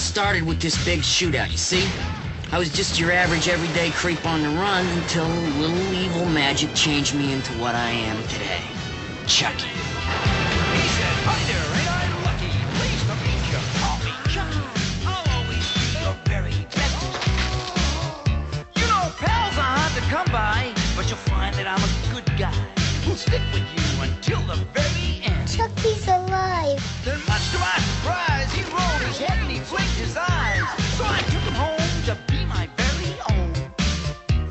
started with this big shootout, you see? I was just your average everyday creep on the run until a little evil magic changed me into what I am today. Chucky. He said, hi there, ain't I lucky? Pleased to meet you. Call me Chucky. I'll always be your very best. You know, pals are hard to come by, but you'll find that I'm a good guy. Who'll stick with you until the very end. Chucky's alive. Then much to my surprise, he rolled his head and he blinked his eyes. So I took him home to be my very own.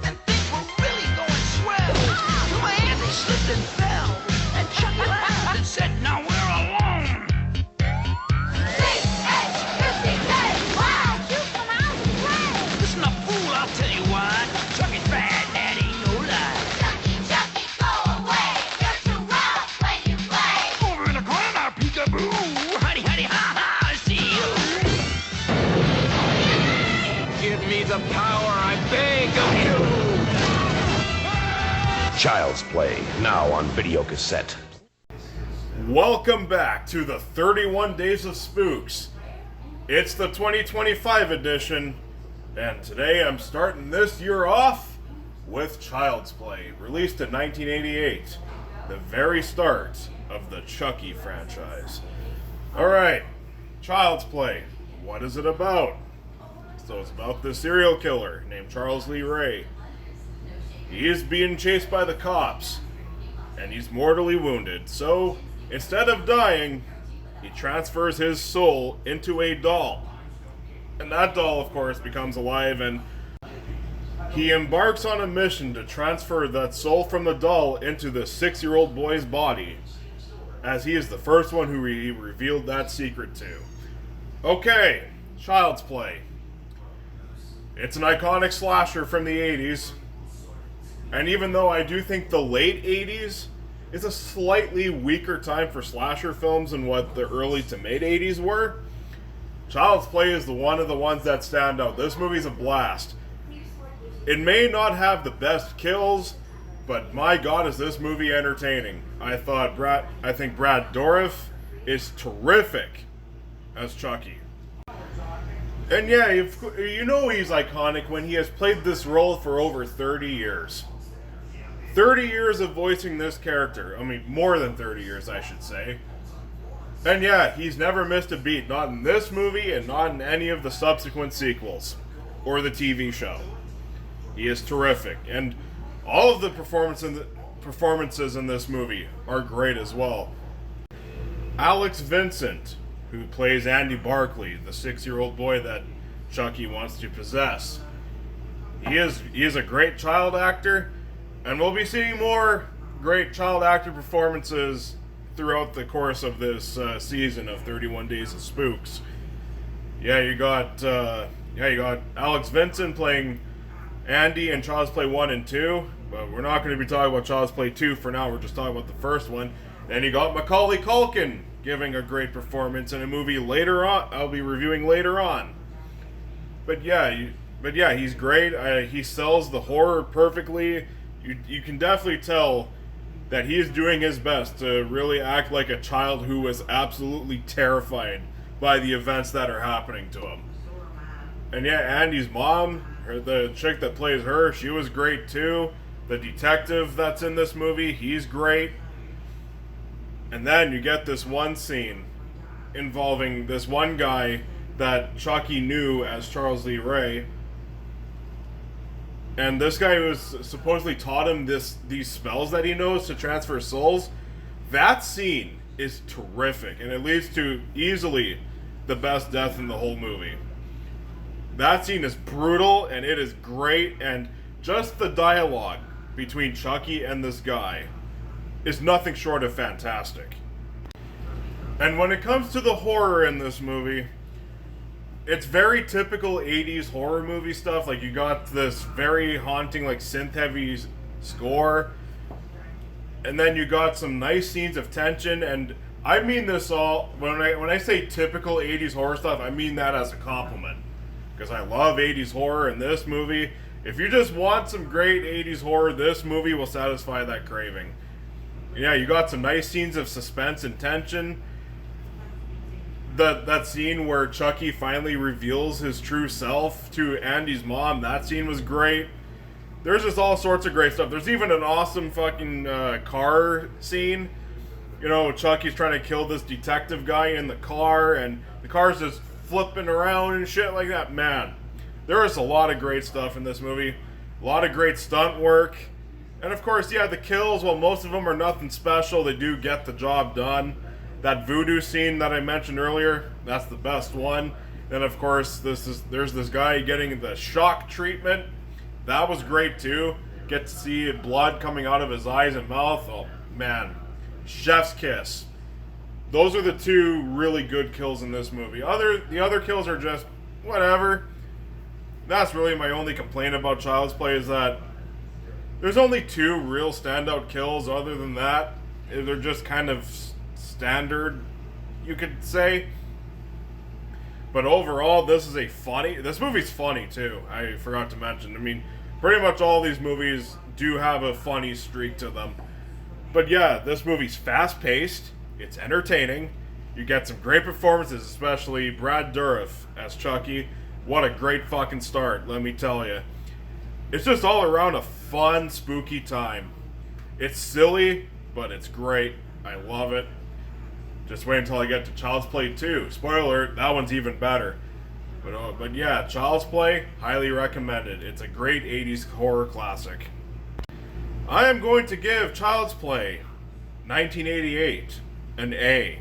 And things were really going swell. Till my auntie slipped and fell. And Chucky laughed and said, now we're alone. Wow, you come out and play. Listen up, fool, I'll tell you why. Chucky's bad, that ain't no lie. Chucky, go away. You're too rough when you play. Over in the corner now, peekaboo. Hidey, hidey, ha, ha, I see you. Give me the power, I beg of you. Child's Play, now on video cassette. Welcome back to the 31 Days of Spooks. It's the 2025 edition, and today I'm starting this year off with Child's Play, released in 1988, the very start of the Chucky franchise. Alright, Child's Play, what is it about? So it's about this serial killer named Charles Lee Ray. He is being chased by the cops, and he's mortally wounded, so instead of dying, he transfers his soul into a doll. And that doll, of course, becomes alive, and he embarks on a mission to transfer that soul from the doll into the 6-year-old boy's body, as he is the first one who he revealed that secret to. Okay, Child's Play. It's an iconic slasher from the 80s, and even though I do think the late 80s is a slightly weaker time for slasher films than what the early to mid 80s were, Child's Play is one of the ones that stand out. This movie's a blast. It may not have the best kills, but my god is this movie entertaining. I think Brad Dourif is terrific as Chucky. And yeah, you know he's iconic when he has played this role for over 30 years. 30 years of voicing this character. I mean, more than 30 years, I should say. And yeah, he's never missed a beat. Not in this movie, and not in any of the subsequent sequels. Or the TV show. He is terrific. And all of the performances in this movie are great as well. Alex Vincent, who plays Andy Barkley, the 6-year-old boy that Chucky wants to possess. He is a great child actor, and we'll be seeing more great child actor performances throughout the course of this season of 31 Days of Spooks. You got Alex Vincent playing Andy in Child's Play 1 and 2, but we're not going to be talking about Child's Play 2 for now. We're just talking about the first one. Then you got Macaulay Culkin giving a great performance in a movie later on. I'll be reviewing later on. But yeah, he's great. He sells the horror perfectly. You can definitely tell that he is doing his best to really act like a child who was absolutely terrified by the events that are happening to him. And yeah, Andy's mom, the chick that plays her, she was great too. The detective that's in this movie, he's great. And then you get this one scene involving this one guy that Chucky knew as Charles Lee Ray. And this guy was supposedly taught him these spells that he knows to transfer souls. That scene is terrific, and it leads to easily the best death in the whole movie. That scene is brutal, and it is great, and just the dialogue between Chucky and this guy is nothing short of fantastic. And when it comes to the horror in this movie, it's very typical 80s horror movie stuff. Like, you got this very haunting, like, synth-heavy score, and then you got some nice scenes of tension, and I mean this all, when I say typical 80s horror stuff, I mean that as a compliment. Because I love 80s horror, and this movie, if you just want some great 80s horror, this movie will satisfy that craving. Yeah, you got some nice scenes of suspense and tension. that scene where Chucky finally reveals his true self to Andy's mom, that scene was great. There's just all sorts of great stuff. There's even an awesome fucking car scene. You know, Chucky's trying to kill this detective guy in the car, and the car's just flipping around and shit like that. Man, there is a lot of great stuff in this movie. A lot of great stunt work. And of course, yeah, the kills, well, most of them are nothing special. They do get the job done. That voodoo scene that I mentioned earlier, that's the best one. And of course, there's this guy getting the shock treatment. That was great too. Get to see blood coming out of his eyes and mouth. Oh, man. Chef's kiss. Those are the two really good kills in this movie. The other kills are just whatever. That's really my only complaint about Child's Play, is that there's only two real standout kills. Other than that, they're just kind of standard, you could say. But overall, this movie's funny too. I forgot to mention. I mean, pretty much all these movies do have a funny streak to them. But yeah, this movie's fast-paced. It's entertaining. You get some great performances, especially Brad Dourif as Chucky. What a great fucking start, let me tell you. It's just all around a fun, spooky time. It's silly, but it's great. I love it. Just wait until I get to Child's Play 2. Spoiler alert, that one's even better. But yeah, Child's Play, highly recommended. It's a great 80s horror classic. I am going to give Child's Play 1988 an A.